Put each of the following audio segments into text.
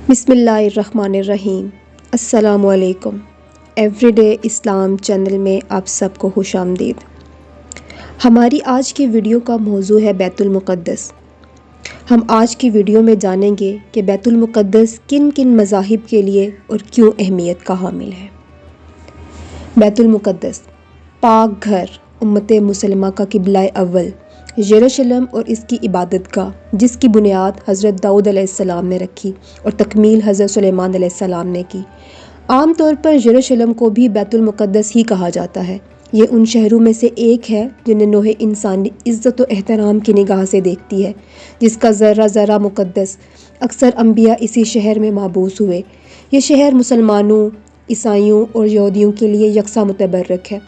بسم اللہ الرحمن الرحیم۔ السلام علیکم۔ ایوری ڈے اسلام چینل میں آپ سب کو خوش آمدید۔ ہماری آج کی ویڈیو کا موضوع ہے بیت المقدس۔ ہم آج کی ویڈیو میں جانیں گے کہ بیت المقدس کن کن مذاہب کے لیے اور کیوں اہمیت کا حامل ہے۔ بیت المقدس پاک گھر، امت مسلمہ کا قبلہ اول، یروشلم اور اس کی عبادت گاہ، جس کی بنیاد حضرت داؤد علیہ السلام نے رکھی اور تکمیل حضرت سلیمان علیہ السلام نے کی۔ عام طور پر یروشلم کو بھی بیت المقدس ہی کہا جاتا ہے۔ یہ ان شہروں میں سے ایک ہے جنہیں نوع انسانی عزت و احترام کی نگاہ سے دیکھتی ہے، جس کا ذرہ ذرہ مقدس۔ اکثر انبیاء اسی شہر میں مبعوث ہوئے۔ یہ شہر مسلمانوں، عیسائیوں اور یہودیوں کے لیے یکساں متبرک ہے۔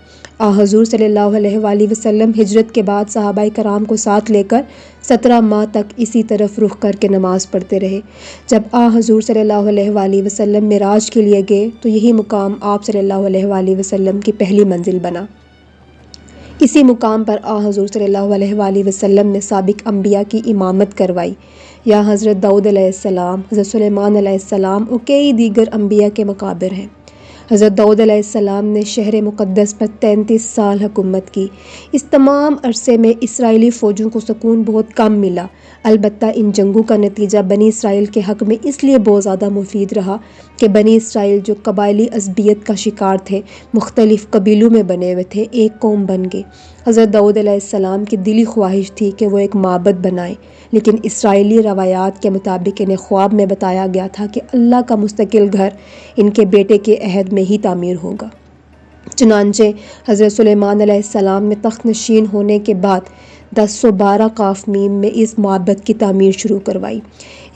حضور صلی اللہ علیہ وآلہ وسلم ہجرت کے بعد صحابہ کرام کو ساتھ لے کر 17 ماہ تک اسی طرف رخ کر کے نماز پڑھتے رہے۔ جب حضور صلی اللہ علیہ وآلہ وسلم معراج کے لیے گئے تو یہی مقام آپ صلی اللہ علیہ وآلہ وسلم کی پہلی منزل بنا۔ اسی مقام پر حضور صلی اللہ علیہ وآلہ وسلم نے سابق انبیاء کی امامت کروائی۔ یہاں حضرت داؤد علیہ السلام، حضرت سلیمان علیہ السلام اور کئی دیگر انبیاء کے مقابر ہیں۔ حضرت داؤد علیہ السلام نے شہر مقدس پر 33 سال حکومت کی۔ اس تمام عرصے میں اسرائیلی فوجوں کو سکون بہت کم ملا، البتہ ان جنگوں کا نتیجہ بنی اسرائیل کے حق میں اس لیے بہت زیادہ مفید رہا کہ بنی اسرائیل جو قبائلی عصبیت کا شکار تھے، مختلف قبیلوں میں بنے ہوئے تھے، ایک قوم بن گئے۔ حضرت داؤد علیہ السلام کی دلی خواہش تھی کہ وہ ایک معبد بنائیں، لیکن اسرائیلی روایات کے مطابق انہیں خواب میں بتایا گیا تھا کہ اللہ کا مستقل گھر ان کے بیٹے کے عہد میں ہی تعمیر ہوگا۔ چنانچہ حضرت سلیمان علیہ السلام نے تخت نشین ہونے کے بعد 1012 قاف میم میں اس معبد کی تعمیر شروع کروائی۔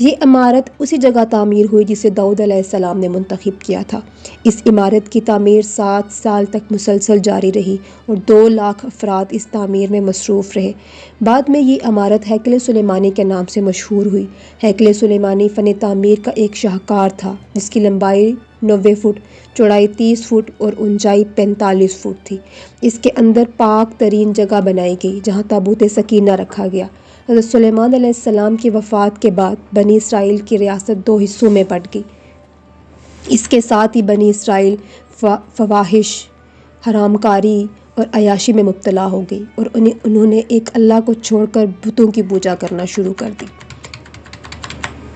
یہ عمارت اسی جگہ تعمیر ہوئی جسے داؤد علیہ السلام نے منتخب کیا تھا۔ اس عمارت کی تعمیر 7 سال تک مسلسل جاری رہی اور 2 لاکھ افراد اس تعمیر میں مصروف رہے۔ بعد میں یہ عمارت ہیکل سلیمانی کے نام سے مشہور ہوئی۔ ہیکل سلیمانی فن تعمیر کا ایک شاہکار تھا جس کی لمبائی 90 فٹ، چوڑائی 30 فٹ اور اونچائی 45 فٹ تھی۔ اس کے اندر پاک ترین جگہ بنائی گئی جہاں تابوت سکینہ رکھا گیا۔ حضرت سلیمان علیہ السلام کی وفات کے بعد بنی اسرائیل کی ریاست 2 حصوں میں بٹ گئی۔ اس کے ساتھ ہی بنی اسرائیل فواحش، حرام کاری اور عیاشی میں مبتلا ہو گئی اور انہوں نے ایک اللہ کو چھوڑ کر بتوں کی پوجا کرنا شروع کر دی۔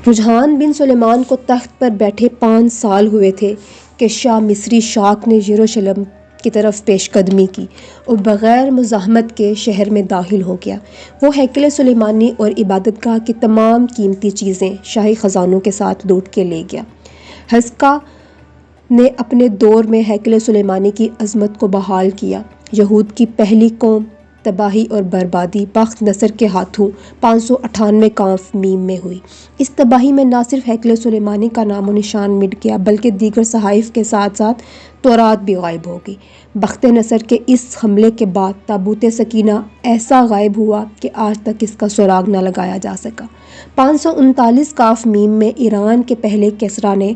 رجحان بن سلیمان کو تخت پر بیٹھے 5 سال ہوئے تھے کہ شاہ مصری شاک نے یروشلم کی طرف پیش قدمی کی اور بغیر مزاحمت کے شہر میں داخل ہو گیا۔ وہ ہیکل سلیمانی اور عبادت گاہ کی تمام قیمتی چیزیں شاہی خزانوں کے ساتھ لوٹ کے لے گیا۔ حزقیٰ نے اپنے دور میں ہیکل سلیمانی کی عظمت کو بحال کیا۔ یہود کی پہلی قوم تباہی اور بربادی بخت نصر کے ہاتھوں 598 قاف میم میں ہوئی۔ اس تباہی میں نہ صرف ہیکل سلیمانی کا نام و نشان مٹ گیا بلکہ دیگر صحائف کے ساتھ ساتھ تورات بھی غائب ہو گئی۔ بخت نصر کے اس حملے کے بعد تابوت سکینہ ایسا غائب ہوا کہ آج تک اس کا سراغ نہ لگایا جا سکا۔ 539 قاف میم میں ایران کے پہلے کسریٰ نے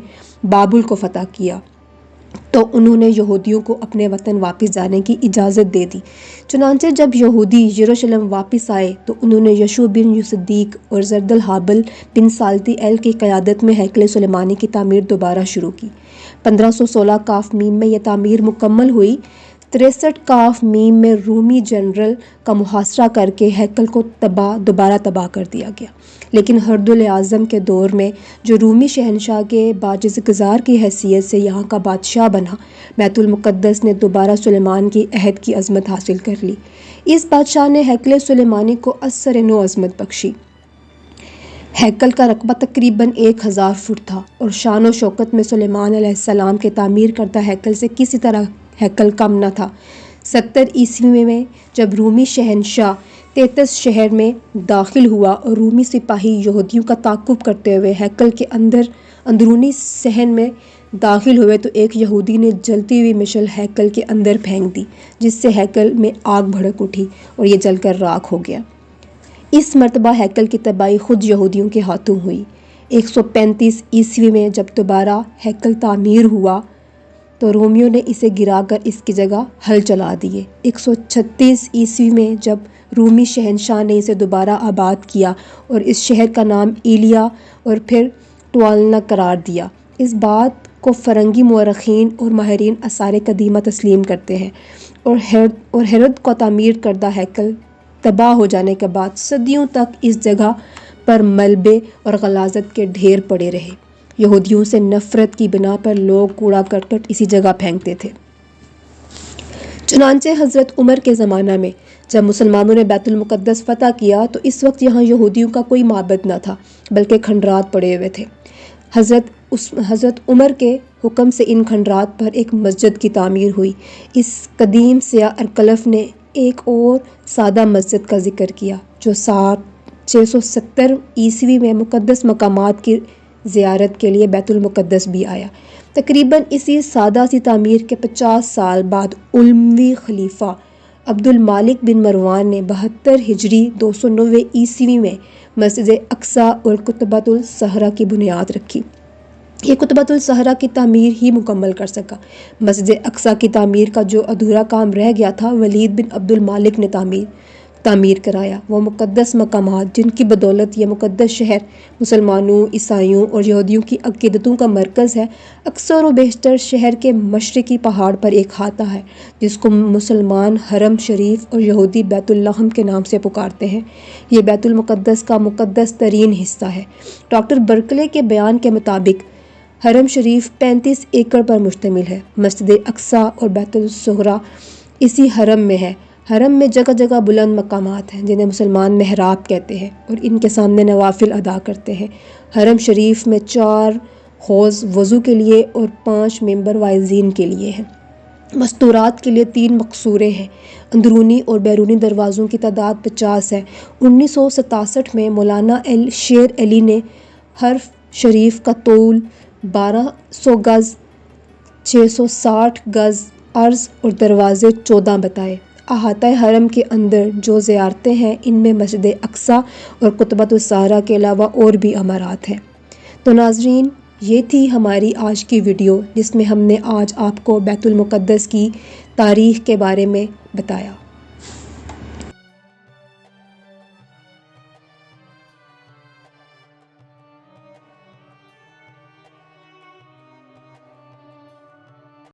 بابل کو فتح کیا تو انہوں نے یہودیوں کو اپنے وطن واپس جانے کی اجازت دے دی۔ چنانچہ جب یہودی یروشلم واپس آئے تو انہوں نے یشوع بن یصدیق اور زردالحابل بن صالتیئیل کی قیادت میں ہیکل سلیمانی کی تعمیر دوبارہ شروع کی۔ 1516 قاف میم میں یہ تعمیر مکمل ہوئی۔ 63 قاف میم میں رومی جنرل کا محاصرہ کر کے ہیکل کو دوبارہ تباہ کر دیا گیا، لیکن ہردل اعظم کے دور میں جو رومی شہنشاہ کے باعث گزار کی حیثیت سے یہاں کا بادشاہ بنا، بیت المقدس نے دوبارہ سلیمان کی عہد کی عظمت حاصل کر لی۔ اس بادشاہ نے ہیکل سلیمانی کو اثر نو عظمت بخشی۔ ہیکل کا رقبہ تقریباً 1000 فٹ تھا اور شان و شوکت میں سلیمان علیہ السلام کے تعمیر کردہ ہیکل سے کسی طرح ہیکل کم نہ تھا۔ 70 عیسوی میں جب رومی شہنشاہ تیتس شہر میں داخل ہوا اور رومی سپاہی یہودیوں کا تعاقب کرتے ہوئے ہیکل کے اندرونی صحن میں داخل ہوئے تو ایک یہودی نے جلتی ہوئی مشعل ہیکل کے اندر پھینک دی، جس سے ہیکل میں آگ بھڑک اٹھی اور یہ جل کر راکھ ہو گیا۔ اس مرتبہ ہیکل کی تباہی خود یہودیوں کے ہاتھوں ہوئی۔ 135 عیسوی میں جب دوبارہ ہیکل تعمیر ہوا تو رومیوں نے اسے گرا کر اس کی جگہ ہل چلا دیے۔ 136 عیسوی میں جب رومی شہنشاہ نے اسے دوبارہ آباد کیا اور اس شہر کا نام ایلیا اور پھر ٹوالنا قرار دیا۔ اس بات کو فرنگی مورخین اور ماہرین آثار قدیمہ تسلیم کرتے ہیں، اور ہیرود کا تعمیر کردہ ہیکل تباہ ہو جانے کے بعد صدیوں تک اس جگہ پر ملبے اور غلاظت کے ڈھیر پڑے رہے۔ یہودیوں سے نفرت کی بنا پر لوگ کوڑا کرکٹ اسی جگہ پھینکتے تھے۔ چنانچہ حضرت عمر کے زمانہ میں جب مسلمانوں نے بیت المقدس فتح کیا تو اس وقت یہاں یہودیوں کا کوئی معبد نہ تھا، بلکہ کھنڈرات پڑے ہوئے تھے۔ حضرت عمر کے حکم سے ان کھنڈرات پر ایک مسجد کی تعمیر ہوئی۔ اس قدیم سیاہ ارکلف نے ایک اور سادہ مسجد کا ذکر کیا جو 670 عیسوی میں مقدس مقامات کی زیارت کے لیے بیت المقدس بھی آیا۔ تقریباً اسی سادہ سی تعمیر کے 50 سال بعد اموی خلیفہ عبد المالک بن مروان نے 72 ہجری 290 عیسوی میں مسجد اقصیٰ اور قطبۃ الصخرہ کی بنیاد رکھی۔ یہ قطبۃ الصخرہ کی تعمیر ہی مکمل کر سکا۔ مسجد اقصیٰ کی تعمیر کا جو ادھورا کام رہ گیا تھا ولید بن عبد المالک نے تعمیر کرایا۔ وہ مقدس مقامات جن کی بدولت یہ مقدس شہر مسلمانوں، عیسائیوں اور یہودیوں کی عقیدتوں کا مرکز ہے، اکثر و بیشتر شہر کے مشرقی پہاڑ پر ایک احاطہ ہے جس کو مسلمان حرم شریف اور یہودی بیت اللحم کے نام سے پکارتے ہیں۔ یہ بیت المقدس کا مقدس ترین حصہ ہے۔ ڈاکٹر برکلے کے بیان کے مطابق حرم شریف 35 ایکڑ پر مشتمل ہے۔ مسجد اقصیٰ اور بیت الصغریٰ اسی حرم میں ہے۔ حرم میں جگہ جگہ بلند مقامات ہیں جنہیں مسلمان محراب کہتے ہیں اور ان کے سامنے نوافل ادا کرتے ہیں۔ حرم شریف میں 4 حوض وضو کے لیے اور 5 ممبر واعظین کے لیے ہیں۔ مستورات کے لیے 3 مقصورے ہیں۔ اندرونی اور بیرونی دروازوں کی تعداد 50 ہے۔ 1967 میں مولانا شیر علی نے حرم شریف کا طول 1200 گز، 660 گز عرض اور دروازے 14 بتائے۔ احاطہ حرم کے اندر جو زیارتیں ہیں ان میں مسجد اقصیٰ اور قطبۃ الصخرہ کے علاوہ اور بھی عمارات ہیں۔ تو ناظرین، یہ تھی ہماری آج کی ویڈیو جس میں ہم نے آج آپ کو بیت المقدس کی تاریخ کے بارے میں بتایا۔